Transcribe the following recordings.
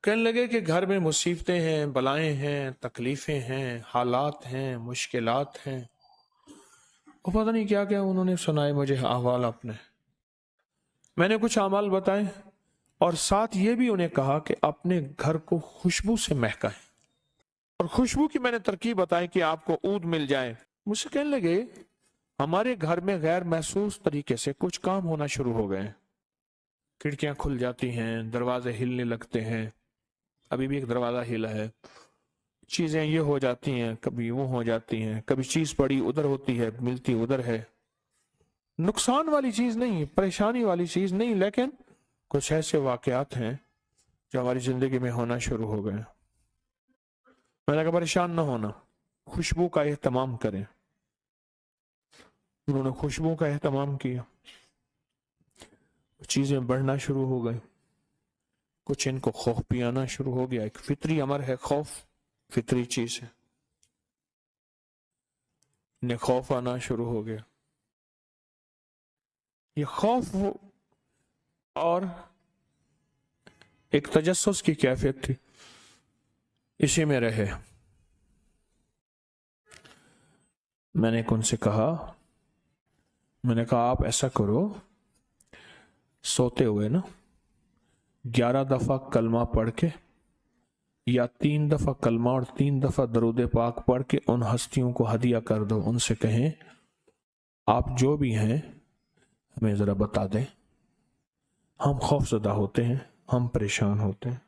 कहने लगे कि घर में मुसीबतें हैं, बलाएं हैं, तकलीफें हैं, हालात हैं, मुश्किलात हैं। वो पता नहीं क्या क्या उन्होंने सुनाए मुझे अहवाल अपने। मैंने कुछ अमाल बताए और साथ ये भी उन्हें कहा कि अपने घर को खुशबू से महकाएं। और खुशबू की मैंने तरकीब बताई कि आपको ऊद मिल जाए। मुझसे कहने लगे हमारे घर में गैर महसूस तरीके से कुछ काम होना शुरू हो गए। खिड़कियां खुल जाती हैं, दरवाजे हिलने लगते हैं। अभी भी एक दरवाजा हिला है। चीजें ये हो जाती हैं, कभी वो हो जाती हैं, कभी चीज पड़ी उधर होती है, मिलती उधर है। नुकसान वाली चीज नहीं, परेशानी वाली चीज नहीं, लेकिन कुछ ऐसे वाकयात हैं जो हमारी जिंदगी में होना शुरू हो गए। मैंने कहा परेशान ना होना, खुशबू का एहतमाम करें। उन्होंने खुशबू का एहतमाम किया, चीजें बढ़ना शुरू हो गई। कुछ इनको खौफ भी आना शुरू हो गया। एक फितरी अमर है खौफ, फितरी चीज है। इन्हें खौफ आना शुरू हो गया। ये खौफ और एक तजस्सुस की कैफियत थी, इसी में रहे। मैंने उनसे कहा, मैंने कहा आप ऐसा करो, सोते हुए ना 11 दफा कलमा पढ़ के या 3 दफा कलमा और 3 दफा दरूद पाक पढ़ के उन हस्तियों को हदिया कर दो। उनसे कहें आप जो भी हैं हमें जरा बता दें, हम खौफजदा होते हैं, हम परेशान होते हैं,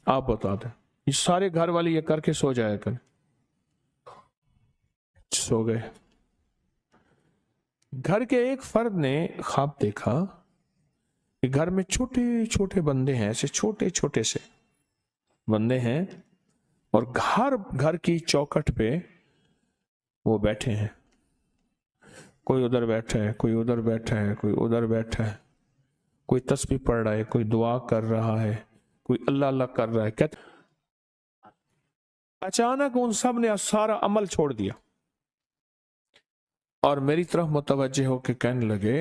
आप बता दें। ये सारे घर वाले ये करके सो जाया करें। सो गए। घर के एक फर्द ने ख्वाब देखा कि घर में छोटे छोटे बंदे हैं, ऐसे छोटे छोटे से बंदे हैं और घर की चौखट पे वो बैठे हैं। कोई उधर बैठा है, कोई उधर बैठा है, कोई उधर बैठा है, कोई तस्बीह पढ़ रहा है, कोई दुआ कर रहा है, कोई अल्लाह अल्लाह कर रहा है। कहते अचानक उन सब ने सारा अमल छोड़ दिया और मेरी तरफ मुतवज्जे होकर कहने लगे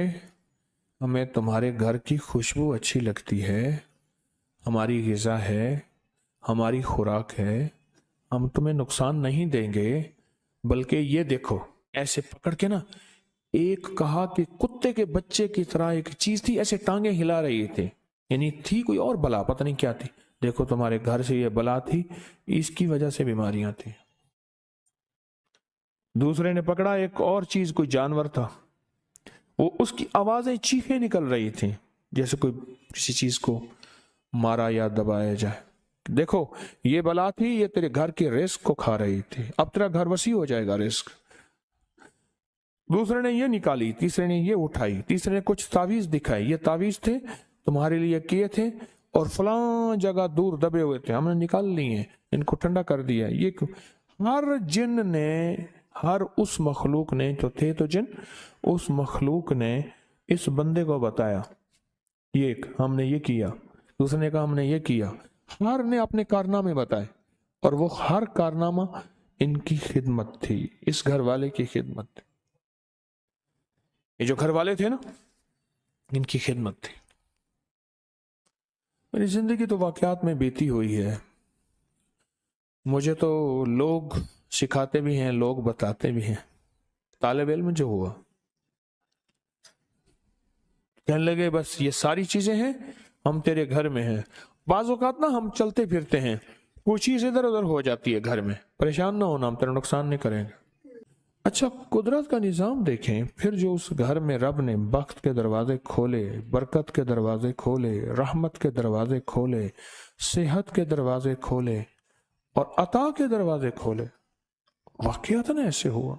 हमें तुम्हारे घर की खुशबू अच्छी लगती है, हमारी ग़िज़ा है, हमारी खुराक है, हम तुम्हें नुकसान नहीं देंगे, बल्कि ये देखो। ऐसे पकड़ के ना, एक कहा कि कुत्ते के बच्चे की तरह एक चीज थी, ऐसे टांगे हिला रही थी, यानी थी कोई और बला, पता नहीं क्या थी। देखो तुम्हारे घर से ये बला थी, इसकी वजह से बीमारियां थी। दूसरे ने पकड़ा एक और चीज, कोई जानवर था, वो उसकी आवाजें चीखें निकल रही थी जैसे कोई किसी चीज को मारा या दबाया जाए। देखो ये बला थी, ये तेरे घर के रिस्क को खा रही थी, अब तेरा घर वसी हो जाएगा रिस्क। दूसरे ने ये निकाली, तीसरे ने ये उठाई, तीसरे ने कुछ तावीज दिखाई, ये तावीज थे तुम्हारे लिए किए थे और फलां जगह दूर दबे हुए थे, हमने निकाल लिए, इनको ठंडा कर दिया। ये हर जिन ने, हर उस मखलूक ने, जो थे तो जिन, उस मखलूक ने इस बंदे को बताया ये हमने ये किया, दूसरे ने कहा हमने ये किया। हर ने अपने कारनामे बताए और वो हर कारनामा इनकी खिदमत थी, इस घर वाले की खिदमत थी। ये जो घर वाले थे ना, इनकी खिदमत थी। मेरी जिंदगी तो वाकयात में बीती हुई है। मुझे तो लोग सिखाते भी हैं, लोग बताते भी हैं। तालिब इल्म जो हुआ, कहने लगे बस ये सारी चीजें हैं, हम तेरे घर में हैं। बाज़ औक़ात ना हम चलते फिरते हैं, कोई चीज इधर उधर हो जाती है घर में, परेशान ना होना, हम तेरा नुकसान नहीं करेंगे। अच्छा, कुदरत का निज़ाम देखें। फिर जो उस घर में रब ने बख्त के दरवाजे खोले, बरकत के दरवाजे खोले, रहमत के दरवाजे खोले, सेहत के दरवाजे खोले और अता के दरवाजे खोले, वाकईतन ऐसे हुआ।